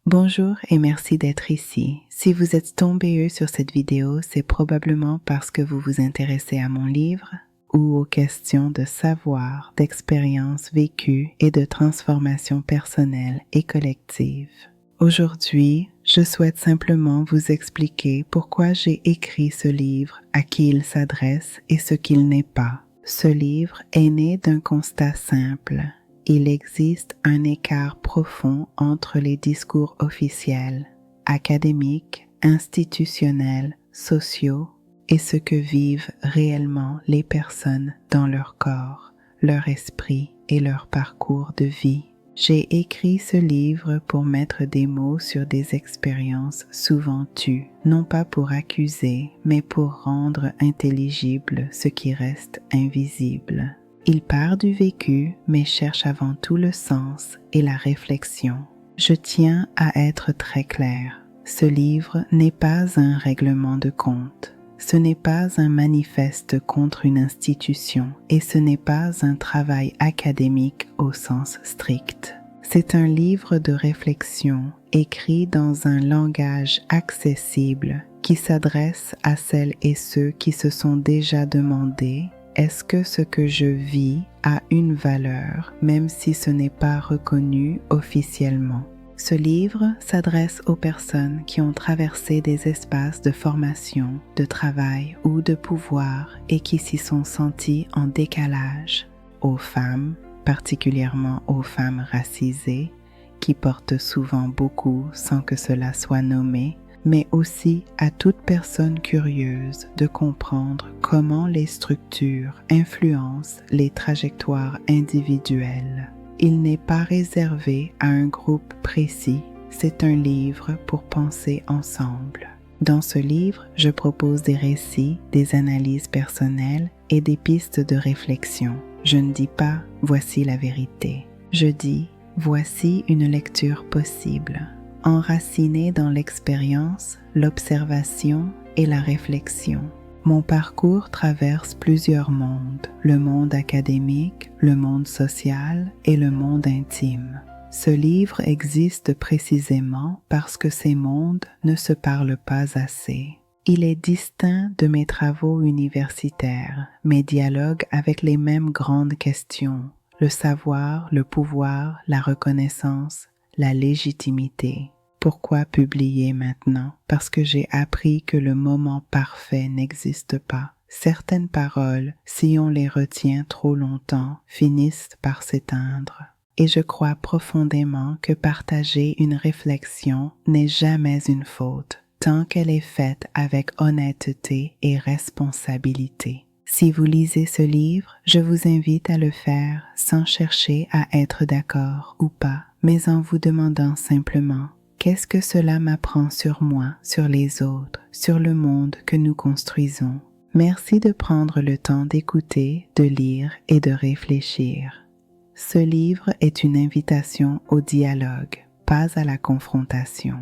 Bonjour et merci d'être ici. Si vous êtes tombé sur cette vidéo, c'est probablement parce que vous vous intéressez à mon livre ou aux questions de savoir, d'expériences vécues et de transformation personnelle et collective. Aujourd'hui, je souhaite simplement vous expliquer pourquoi j'ai écrit ce livre, à qui il s'adresse et ce qu'il n'est pas. Ce livre est né d'un constat simple. Il existe un écart profond entre les discours officiels, académiques, institutionnels, sociaux et ce que vivent réellement les personnes dans leur corps, leur esprit et leur parcours de vie. J'ai écrit ce livre pour mettre des mots sur des expériences souvent tues, non pas pour accuser, mais pour rendre intelligible ce qui reste invisible. Il part du vécu, mais cherche avant tout le sens et la réflexion. Je tiens à être très clair. Ce livre n'est pas un règlement de compte. Ce n'est pas un manifeste contre une institution et ce n'est pas un travail académique au sens strict. C'est un livre de réflexion écrit dans un langage accessible qui s'adresse à celles et ceux qui se sont déjà demandé: est-ce que ce que je vis a une valeur, même si ce n'est pas reconnu officiellement? Ce livre s'adresse aux personnes qui ont traversé des espaces de formation, de travail ou de pouvoir et qui s'y sont senties en décalage, aux femmes, particulièrement aux femmes racisées, qui portent souvent beaucoup sans que cela soit nommé, mais aussi à toute personne curieuse de comprendre comment les structures influencent les trajectoires individuelles. Il n'est pas réservé à un groupe précis, c'est un livre pour penser ensemble. Dans ce livre, je propose des récits, des analyses personnelles et des pistes de réflexion. Je ne dis pas « voici la vérité ». Je dis « voici une lecture possible ». Enraciné dans l'expérience, l'observation et la réflexion. Mon parcours traverse plusieurs mondes, le monde académique, le monde social et le monde intime. Ce livre existe précisément parce que ces mondes ne se parlent pas assez. Il est distinct de mes travaux universitaires, mes dialogues avec les mêmes grandes questions, le savoir, le pouvoir, la reconnaissance, la légitimité. Pourquoi publier maintenant? Parce que j'ai appris que le moment parfait n'existe pas. Certaines paroles, si on les retient trop longtemps, finissent par s'éteindre. Et je crois profondément que partager une réflexion n'est jamais une faute, tant qu'elle est faite avec honnêteté et responsabilité. Si vous lisez ce livre, je vous invite à le faire sans chercher à être d'accord ou pas, mais en vous demandant simplement: qu'est-ce que cela m'apprend sur moi, sur les autres, sur le monde que nous construisons? Merci de prendre le temps d'écouter, de lire et de réfléchir. Ce livre est une invitation au dialogue, pas à la confrontation.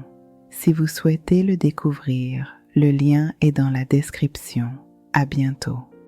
Si vous souhaitez le découvrir, le lien est dans la description. À bientôt.